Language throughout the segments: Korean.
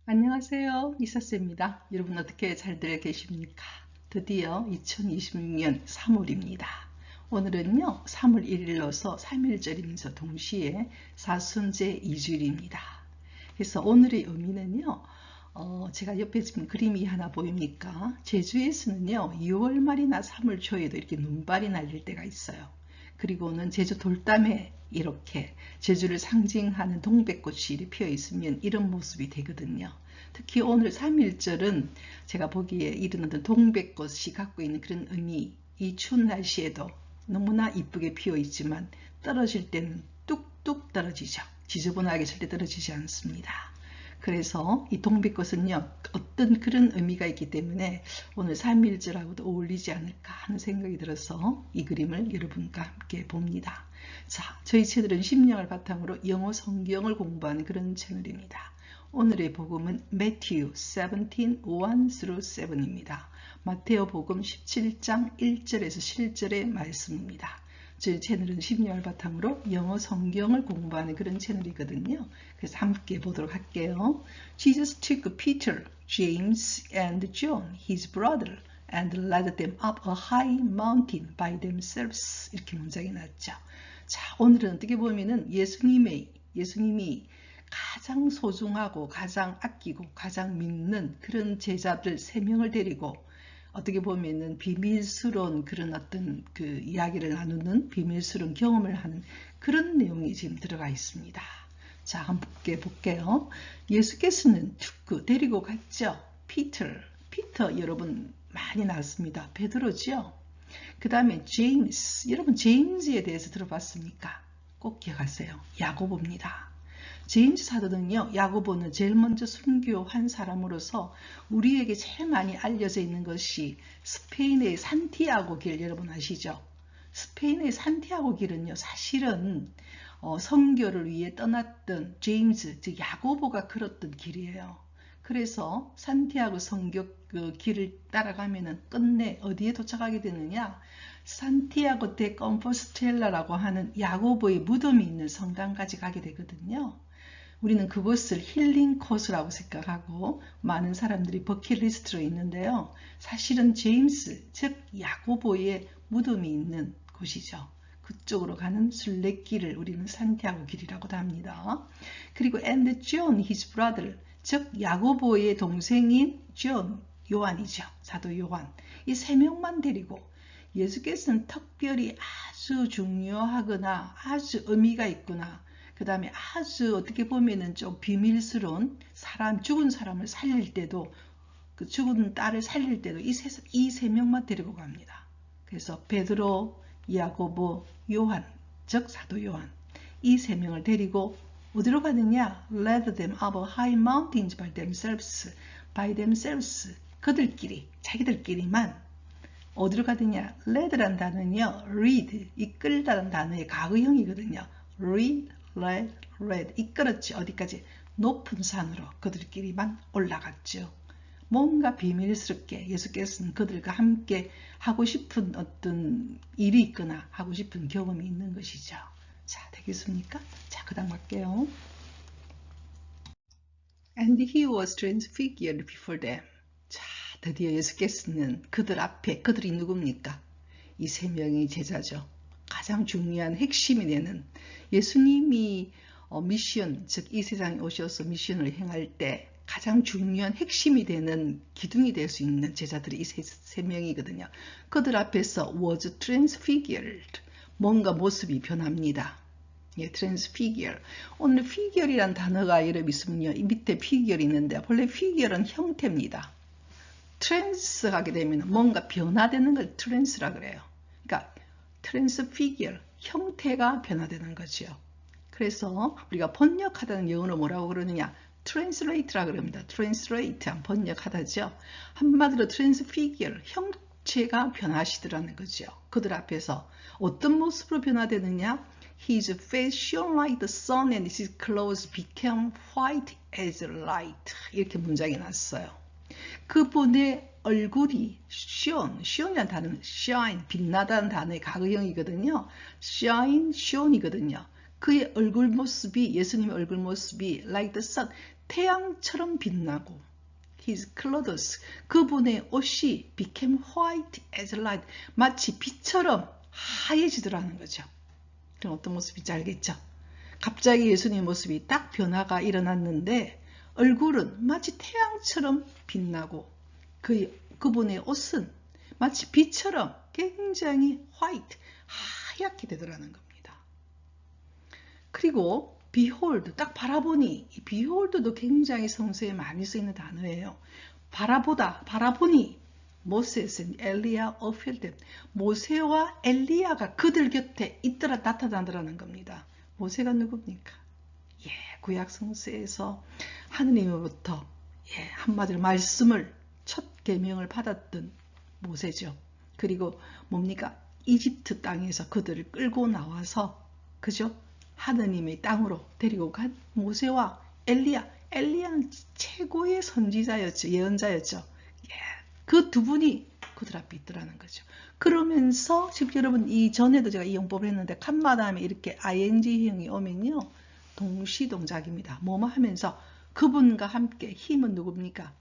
안녕하세요. 이사쌤입니다. 여러분 어떻게 잘들 계십니까? 드디어 2026년 3월입니다. 오늘은요 3월 1일로서 3일절이면서 동시에 사순제 2주일입니다. 그래서 오늘의 의미는요 제가 옆에 지금 그림이 하나 보입니까? 제주에서는요 2월 말이나 3월 초에도 이렇게 눈발이 날릴 때가 있어요. 그리고는 제주 돌담에 이렇게 제주를 상징하는 동백꽃이 피어 있으면 이런 모습이 되거든요. 특히 오늘 3.1절은 제가 보기에 이런 어떤 동백꽃이 갖고 있는 그런 의미, 이 추운 날씨에도 너무나 이쁘게 피어 있지만 떨어질 때는 뚝뚝 떨어지죠. 지저분하게 절대 떨어지지 않습니다. 그래서 이 동백꽃은요 어떤 그런 의미가 있기 때문에 오늘 3.1절하고도 어울리지 않을까 하는 생각이 들어서 이 그림을 여러분과 함께 봅니다. 자, 저희 채널은 심령을 바탕으로 영어 성경을 공부하는 그런 채널입니다. 오늘의 복음은 Matthew 17, 1-7입니다. 마테오 복음 17장 1절에서 7절의 말씀입니다. 저희 채널은 심령을 바탕으로 영어 성경을 공부하는 그런 채널이거든요. 그래서 함께 보도록 할게요. Jesus took Peter, James, and John, his brother, and led them up a high mountain by themselves. 이렇게 문장이 났죠. 자, 오늘은 어떻게 보면은 예수님이 가장 소중하고 가장 아끼고 가장 믿는 그런 제자들 3명을 데리고 어떻게 보면은 비밀스러운 그런 어떤 그 이야기를 나누는 비밀스러운 경험을 하는 그런 내용이 지금 들어가 있습니다. 자, 함께 볼게요. 예수께서는 데리고 갔죠. 피터 여러분 많이 나왔습니다. 베드로죠. 그 다음에 제임스, 여러분 제임스에 대해서 들어봤습니까? 꼭 기억하세요. 야고보입니다. 제임스 사도는요, 야고보는 제일 먼저 순교한 사람으로서 우리에게 제일 많이 알려져 있는 것이 스페인의 산티아고 길, 여러분 아시죠? 스페인의 산티아고 길은요, 사실은 선교를 위해 떠났던 제임스, 즉 야고보가 걸었던 길이에요. 그래서 산티아고 선교 그 길을 따라가면은 끝내 어디에 도착하게 되느냐? 산티아고 데 컴포스텔라라고 하는 야고보의 무덤이 있는 성당까지 가게 되거든요. 우리는 그곳을 힐링 코스라고 생각하고 많은 사람들이 버킷리스트로 있는데요. 사실은 제임스, 즉 야고보의 무덤이 있는 곳이죠. 그쪽으로 가는 순례길을 우리는 산티아고 길이라고도 합니다. 그리고 and John, his brother, 즉 야고보의 동생인 존, 요한이죠. 사도 요한. 이 3명만 데리고 예수께서는 특별히 아주 중요하거나 아주 의미가 있구나. 그 다음에 아주 어떻게 보면은 좀 비밀스러운 죽은 사람을 살릴 때도, 그 죽은 딸을 살릴 때도 이 3명만 데리고 갑니다. 그래서 베드로, 야고보, 요한, 즉 사도 요한, 이 3명을 데리고 어디로 가느냐? Led them up high mountains by themselves. 그들끼리, 자기들끼리만 어디로 가느냐? led란 단어는요, lead, 이끌다는 단어의 과거형이거든요. led, 이끌었지. 어디까지? 높은 산으로 그들끼리만 올라갔죠. 뭔가 비밀스럽게 예수께서는 그들과 함께 하고 싶은 어떤 일이 있거나 하고 싶은 경험이 있는 것이죠. 자, 되겠습니까? 자, 그 다음 갈게요. And he was transfigured before them. 자, 드디어 예수께서는 그들 앞에, 그들이 누굽니까? 이 3명의 제자죠. 가장 중요한 핵심이 되는 예수님이 미션, 즉 이 세상에 오셔서 미션을 행할 때 가장 중요한 핵심이 되는 기둥이 될 수 있는 제자들이 이 3명이거든요. 그들 앞에서 was transfigured. 뭔가 모습이 변합니다. 예, transfigure. 오늘 figure이란 단어가 여러분 있으면요, 이 밑에 figure이 있는데 원래 figure는 형태입니다. trans 하게 되면 뭔가 변화되는 걸 trans라 그래요. 그러니까 transfigure, 형태가 변화되는 거죠. 그래서 우리가 번역하다는 영어로 뭐라고 그러느냐? translate라 그럽니다. translate, 번역하다죠. 한마디로 transfigure, 형체가 변화하시더라는 거죠. 그들 앞에서 어떤 모습으로 변화되느냐? His face shone like the sun and his clothes became white as light. 이렇게 문장이 났어요. 그분의 얼굴이 shone이라는 단어는 shine, 빛나다는 단어의 과거형이거든요. shine, shone이거든요. 그의 얼굴 모습이, 예수님의 얼굴 모습이 like the sun, 태양처럼 빛나고 his clothes 그분의 옷이 became white as light 마치 빛처럼 하얘지더라는 거죠. 그럼 어떤 모습인지 알겠죠? 갑자기 예수님의 모습이 딱 변화가 일어났는데 얼굴은 마치 태양처럼 빛나고 그분의 옷은 마치 빛처럼 굉장히 화이트, 하얗게 되더라는 겁니다. 그리고 behold, 딱 바라보니, 이 behold도 굉장히 성서에 많이 쓰이는 단어예요. 바라보니 모세스 엘리야 appeared. 모세와 엘리야가 그들 곁에 나타나더라는 겁니다. 모세가 누굽니까? 구약 성서에서 하느님으로부터 한마디로 말씀을 첫 계명을 받았던 모세죠. 그리고 뭡니까? 이집트 땅에서 그들을 끌고 나와서 그죠? 하느님의 땅으로 데리고 간 모세와 엘리야는 최고의 선지자였죠. 예언자였죠. 그 두 분이 그들 앞에 있더라는 거죠. 그러면서 지금 여러분 이전에도 제가 이 용법을 했는데 칸마 다음에 이렇게 ing형이 오면요. 동시동작입니다. 뭐뭐 하면서 그분과 함께 힘은 누굽니까?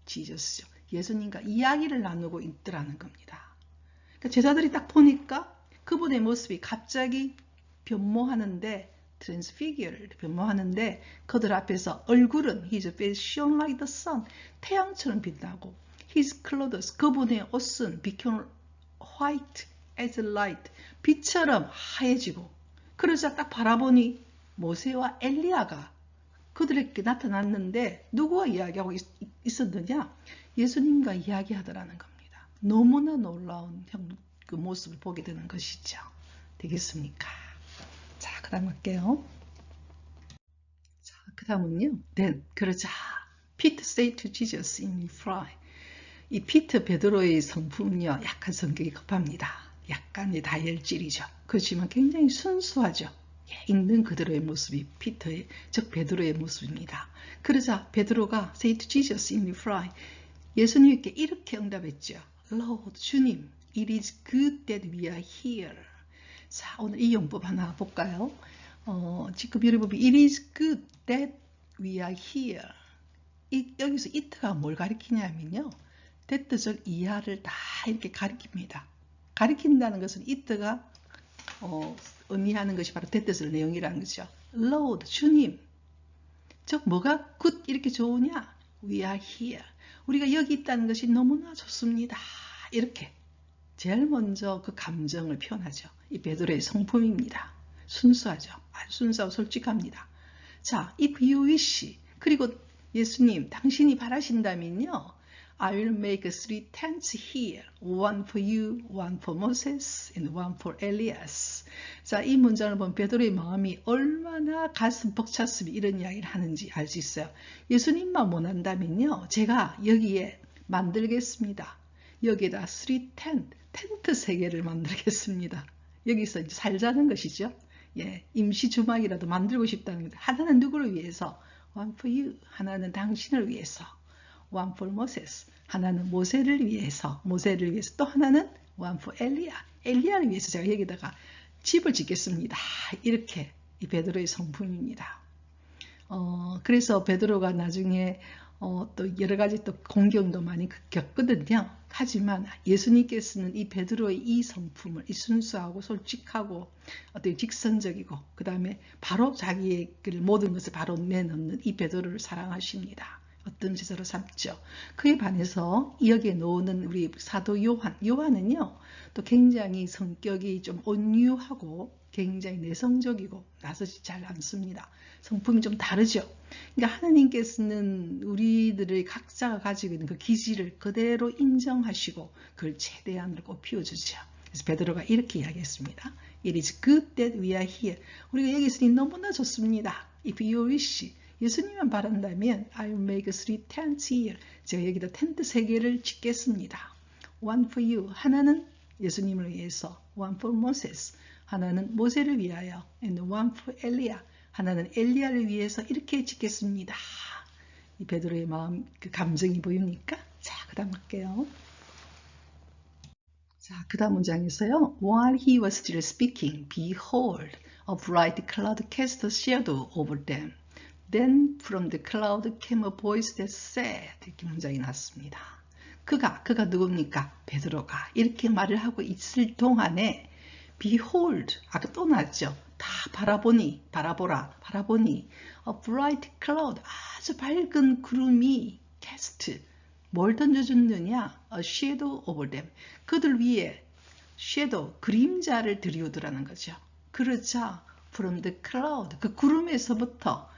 지저스죠. 예수님과 이야기를 나누고 있더라는 겁니다. 그러니까 제자들이 딱 보니까 그분의 모습이 갑자기 변모하는데 transfigure 변모하는데 그들 앞에서 얼굴은 his face shone like the sun 태양처럼 빛나고 his clothes 그분의 옷은 became white as light 빛처럼 하얘지고 그러자 딱 바라보니 모세와 엘리야가 그들에게 나타났는데 누구와 이야기하고 있었느냐? 예수님과 이야기하더라는 겁니다. 너무나 놀라운 그 모습을 보게 되는 것이죠. 되겠습니까? 자, 그 다음 갈게요. 자, 그 다음은요. Then, 그러자 Peter said to Jesus in reply. 이 피터 베드로의 성품은요. 약간 성격이 급합니다. 약간의 다혈질이죠. 그렇지만 굉장히 순수하죠. 있는 그대로의 모습이 피터의 즉 베드로의 모습입니다. 그러자 베드로가 say to Jesus in reply 예수님께 이렇게 응답했죠. Lord, 주님, it is good that we are here. 자, 오늘 이 용법 하나 볼까요? 지금 여러분 it is good that we are here. 여기서 it가 뭘 가리키냐면요. 대뜻을 이하를 다 이렇게 가리킵니다. 가리킨다는 것은 it가 의미하는 것이 바로 대뜻을 내용이라는 거죠. Lord, 주님. 즉 뭐가 good 이렇게 좋으냐? We are here. 우리가 여기 있다는 것이 너무나 좋습니다. 이렇게 제일 먼저 그 감정을 표현하죠. 이 베드로의 성품입니다. 순수하죠. 아주 순수하고 솔직합니다. 자, if you wish. 그리고 예수님, 당신이 바라신다면요. I will make 3 tents here. One for you, one for Moses, and one for Elias. 자, 이 문장을 보면 베드로의 마음이 얼마나 가슴 벅찼으면 이런 이야기를 하는지 알 수 있어요. 예수님만 원한다면요. 제가 여기에 만들겠습니다. 여기에다 3 텐트 3개를 만들겠습니다. 여기서 이제 살자는 것이죠. 임시 주막이라도 만들고 싶다는 거죠. 하나는 누구를 위해서? One for you. 하나는 당신을 위해서. One for Moses. 하나는 모세를 위해서 또 하나는 one for 엘리야를 위해서 제가 여기다가 집을 짓겠습니다. 이렇게 이 베드로의 성품입니다. 그래서 베드로가 나중에 또 여러 가지 또 공경도 많이 겪거든요. 하지만 예수님께서는 이 베드로의 이 성품을 이 순수하고 솔직하고 어떤 직선적이고 그 다음에 바로 자기의 모든 것을 바로 내놓는 이 베드로를 사랑하십니다. 어떤 제자로 삼죠. 그에 반해서 여기에 놓는 우리 사도 요한은요. 또 굉장히 성격이 좀 온유하고 굉장히 내성적이고 나서지 잘 않습니다. 성품이 좀 다르죠. 그러니까 하나님께서는 우리들의 각자가 가지고 있는 그 기질을 그대로 인정하시고 그걸 최대한으로 꽃피워주죠. 그래서 베드로가 이렇게 이야기했습니다. It is good that we are here. 우리가 여기 있으니 너무나 좋습니다. If you wish. 예수님만 바란다면 I will make 3 tents here. 제가 여기다 텐트 3개를 짓겠습니다. One for you. 하나는 예수님을 위해서. One for Moses. 하나는 모세를 위하여. And one for Eliah. 하나는 엘리야를 위해서 이렇게 짓겠습니다. 이 베드로의 마음, 그 감정이 보입니까? 자, 그 다음 갈게요. 자, 그 다음 문장에서요. While he was still speaking, behold, a bright cloud cast a shadow over them. Then from the cloud came a voice that said, 이렇게 문장이 났습니다. 그가 누굽니까? 베드로가 이렇게 말을 하고 있을 동안에 behold, 아까 또 나왔죠. 다 바라보니 a bright cloud, 아주 밝은 구름이 cast, 뭘 던져줬느냐? a shadow over them, 그들 위에 shadow, 그림자를 들이우더라는 거죠. 그러자 from the cloud, 그 구름에서부터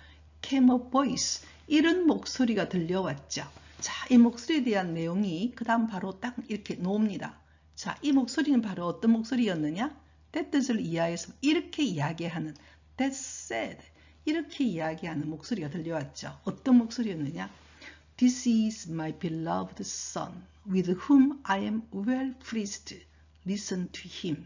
came a voice, 이런 목소리가 들려왔죠. 자, 이 목소리에 대한 내용이 그 다음 바로 딱 이렇게 나옵니다. 자, 이 목소리는 바로 어떤 목소리였느냐? that 뜻을 이하해서 이렇게 이야기하는 that said, 이렇게 이야기하는 목소리가 들려왔죠. 어떤 목소리였느냐? This is my beloved son, with whom I am well pleased. Listen to him.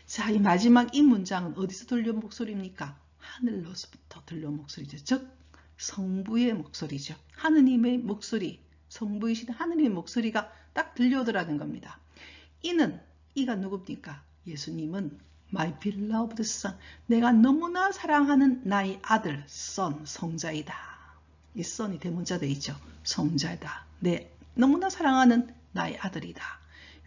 자, 이 마지막 이 문장은 어디서 들려온 목소리입니까? 하늘로부터 들려온 목소리죠. 즉 성부의 목소리죠. 하느님의 목소리, 성부이신 하느님의 목소리가 딱 들려오더라는 겁니다. 이가 누굽니까? 예수님은 my beloved son, 내가 너무나 사랑하는 나의 아들, son, 성자이다. 이 son이 대문자되어 있죠. 성자이다. 네, 너무나 사랑하는 나의 아들이다.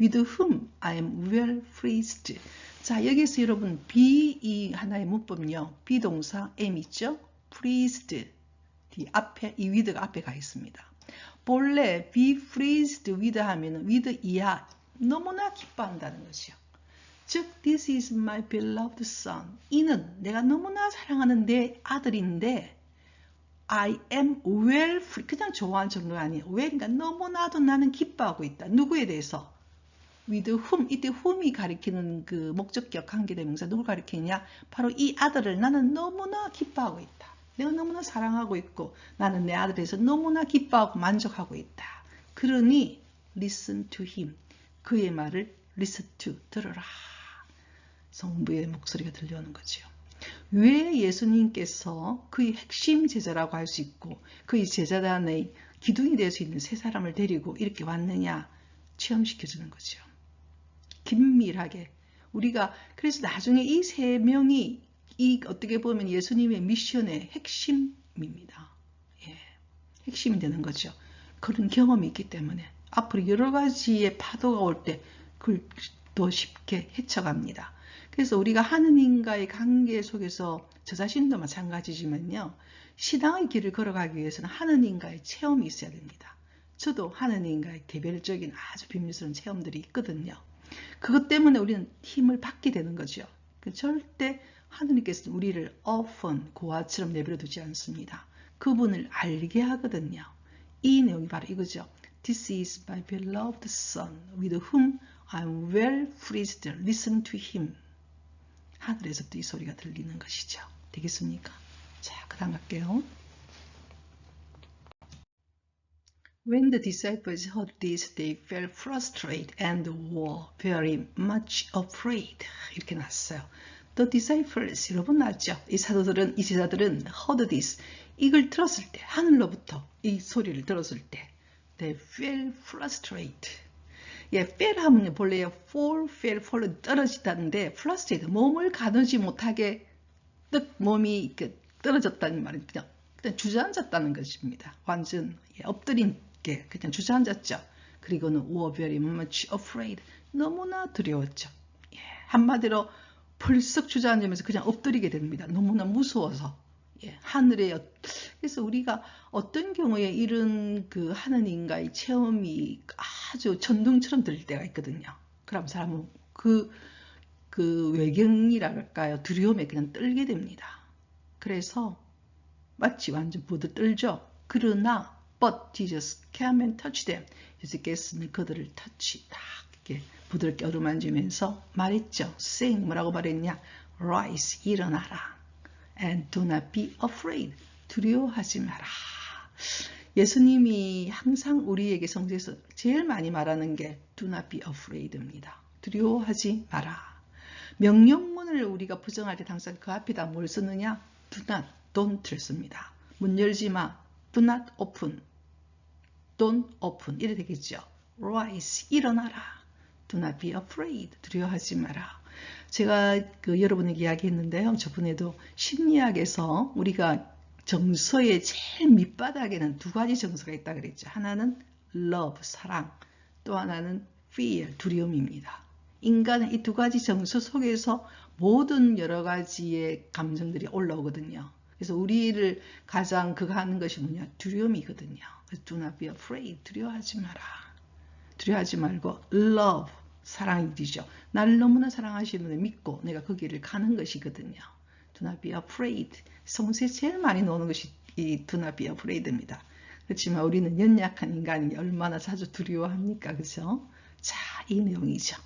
with whom I am well pleased. 자, 여기서 여러분 be 이 하나의 문법은요. 비동사 am 있죠? pleased. 이 앞에 이 with가 앞에 가 있습니다. 본래 be pleased with 하면은 with 이하 너무나 기뻐한다는 것이요. 즉 this is my beloved son. 이는 내가 너무나 사랑하는 내 아들인데 I am well pleased. 그냥 좋아하는 정도가 아니에요. well이니까 너무나도 나는 기뻐하고 있다. 누구에 대해서? with whom, 이때 whom이 가리키는 그 목적격 관계대명사 누굴 가리키느냐? 바로 이 아들을 나는 너무나 기뻐하고 있다. 내가 너무나 사랑하고 있고 나는 내 아들에서 너무나 기뻐하고 만족하고 있다. 그러니 listen to him. 그의 말을 listen to, 들어라. 성부의 목소리가 들려오는 거죠. 왜 예수님께서 그의 핵심 제자라고 할 수 있고 그의 제자단의 기둥이 될 수 있는 세 사람을 데리고 이렇게 왔느냐? 체험시켜주는 거죠. 긴밀하게 우리가 그래서 나중에 이 세 명이 이 어떻게 보면 예수님의 미션의 핵심입니다. 예, 핵심이 되는 거죠. 그런 경험이 있기 때문에 앞으로 여러 가지의 파도가 올 때 그걸 더 쉽게 헤쳐갑니다. 그래서 우리가 하느님과의 관계 속에서 저 자신도 마찬가지지만요. 신앙의 길을 걸어가기 위해서는 하느님과의 체험이 있어야 됩니다. 저도 하느님과의 개별적인 아주 비밀스러운 체험들이 있거든요. 그것 때문에 우리는 힘을 받게 되는 거죠. 절대 하느님께서는 우리를 often 고아처럼 내버려 두지 않습니다. 그분을 알게 하거든요. 이 내용이 바로 이거죠. This is my beloved son, with whom I am well pleased. Listen to him. 하늘에서부터 이 소리가 들리는 것이죠. 되겠습니까? 자, 그 다음 갈게요. When the disciples heard this, they felt frustrated and were very much afraid. 이렇게 났어요. The disciples, 여러분 나왔죠? 이 사도들은, 이 제자들은 heard this, 이걸 들었을 때, 하늘로부터 이 소리를 들었을 때, they felt frustrated. 예, fell 하면 본래 fall, 떨어지다는데, frustrated, 몸을 가누지 못하게 몸이 떨어졌다는 말은 그냥 주저앉았다는 것입니다. 완전 엎드린 게 그냥 주저앉았죠. 그리고는 were very much afraid, 너무나 두려웠죠. 예, 한마디로 벌썩 주저앉으면서 그냥 엎드리게 됩니다. 너무나 무서워서. 예, 하늘에. 그래서 우리가 어떤 경우에 이런 그 하느님과의 체험이 아주 천둥처럼 들릴 때가 있거든요. 그럼 사람은 그 외경이랄까요, 두려움에 그냥 떨게 됩니다. 그래서 마치 완전 부들 떨죠. 그러나 but Jesus came and touched them. 예수께서는 그들을 터치 딱 이렇게 부드럽게 어루만지면서 말했죠. saying, 뭐라고 말했냐? Rise, 일어나라. And do not be afraid. 두려워하지 마라. 예수님이 항상 우리에게 성경에서 제일 많이 말하는 게 do not be afraid입니다. 두려워하지 마라. 명령문을 우리가 부정할 때 항상 그 앞에다 뭘 쓰느냐? do not, don't를 씁니다. 문 열지 마. do not open. don't open. 이래 되겠죠. rise, 일어나라. do not be afraid. 두려워하지 마라. 제가 여러분에게 이야기했는데요. 저번에도 심리학에서 우리가 정서의 제일 밑바닥에는 두 가지 정서가 있다 그랬죠. 하나는 love, 사랑, 또 하나는 fear, 두려움입니다. 인간은 이 두 가지 정서 속에서 모든 여러 가지의 감정들이 올라오거든요. 그래서 우리를 가장 그거 하는 것이 뭐냐? 두려움이거든요. 그래서 do not be afraid, 두려워하지 마라. 두려워하지 말고 love, 사랑이죠. 나를 너무나 사랑하시는 분을 믿고 내가 그 길을 가는 것이거든요. Do not be afraid. 성서에 제일 많이 나오는 것이 이 do not be afraid입니다. 그렇지만 우리는 연약한 인간이 얼마나 자주 두려워합니까? 그죠? 자, 이 내용이죠.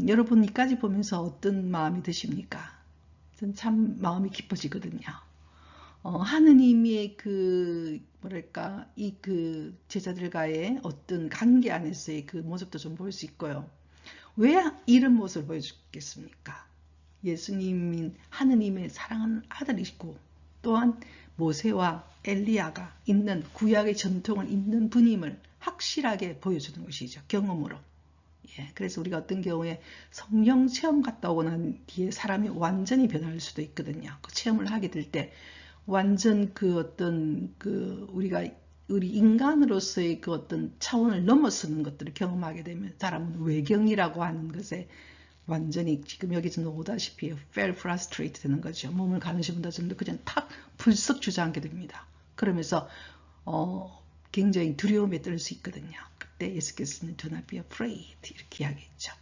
여러분 이까지 보면서 어떤 마음이 드십니까? 저는 참 마음이 기뻐지거든요. 하느님의 그 뭐랄까 이 그 제자들과의 어떤 관계 안에서의 그 모습도 좀 볼 수 있고요. 왜 이런 모습을 보여주겠습니까? 예수님인 하느님의 사랑하는 아들이시고 또한 모세와 엘리야가 있는 구약의 전통을 있는 분임을 확실하게 보여주는 것이죠. 경험으로. 예, 그래서 우리가 어떤 경우에 성령 체험 갔다 오고 난 뒤에 사람이 완전히 변할 수도 있거든요. 그 체험을 하게 될 때 완전 그 어떤 그 우리 인간으로서의 그 어떤 차원을 넘어서는 것들을 경험하게 되면 사람은 외경이라고 하는 것에 완전히 지금 여기서 나오다시피 fail frustrate 되는 거죠. 몸을 가누시면 더 그냥 탁 불쑥 주저앉게 됩니다. 그러면서 굉장히 두려움에 떨 수 있거든요. 그때 예수께서는 do not be afraid 이렇게 이야기했죠.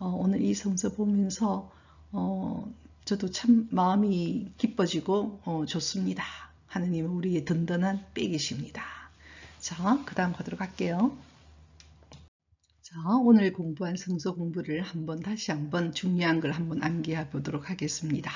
오늘 이 성서 보면서 저도 참 마음이 기뻐지고 좋습니다. 하느님은 우리의 든든한 백이십니다. 자, 그 다음 가도록 할게요. 자, 오늘 공부한 성서 공부를 다시 한번 중요한 걸 한번 암기해 보도록 하겠습니다.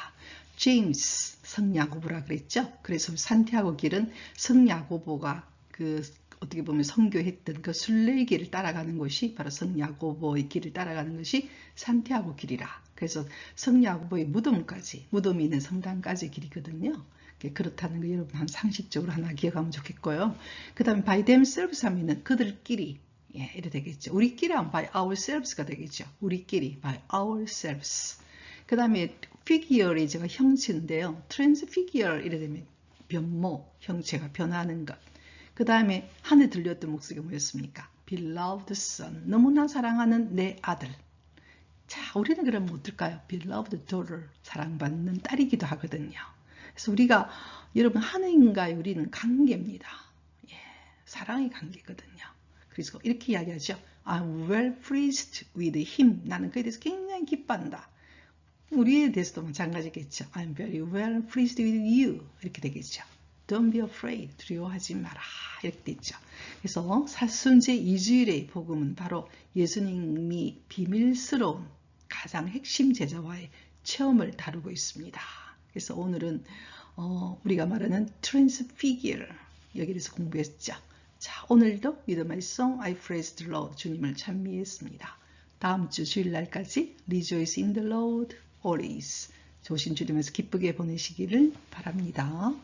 제임스 성야고보라 그랬죠. 그래서 산티아고 길은 성야고보가 그 어떻게 보면 선교했던 그 순례길을 따라가는 것이 바로 성야고보의 길을 따라가는 것이 산티아고 길이라. 그래서 성야고보의 무덤이 있는 성당까지 길이거든요. 그렇다는 거 여러분 한 상식적으로 하나 기억하면 좋겠고요. 그 다음에 by themselves 하면은 그들끼리, 예, 이래 되겠죠. 우리끼리 하면 by ourselves가 되겠죠. 우리끼리 by ourselves. 그 다음에 figure이 제가 형체인데요. transfigure 이래 되면 변모, 형체가 변하는 것. 그 다음에 하늘 들렸던 목소리가 뭐였습니까? beloved son, 너무나 사랑하는 내 아들. 자, 우리는 그러면 어떨까요? beloved daughter, 사랑받는 딸이기도 하거든요. 그래서 우리가 여러분 하느님과의 우리는 관계입니다. 예, 사랑의 관계거든요. 그래서 이렇게 이야기하죠. I'm well pleased with him. 나는 그에 대해서 굉장히 기뻐한다. 우리에 대해서도 마찬가지겠죠. I'm very well pleased with you. 이렇게 되겠죠. Don't be afraid. 두려워하지 마라. 이렇게 됐죠. 그래서 사순제 2주일의 복음은 바로 예수님이 비밀스러운 가장 핵심 제자와의 체험을 다루고 있습니다. 그래서 오늘은 우리가 말하는 transfigure 여기에 대해서 공부했죠. 자, 오늘도 With my song I praise the Lord 주님을 찬미했습니다. 다음 주 주일날까지 Rejoice in the Lord always 조심주리면서 기쁘게 보내시기를 바랍니다.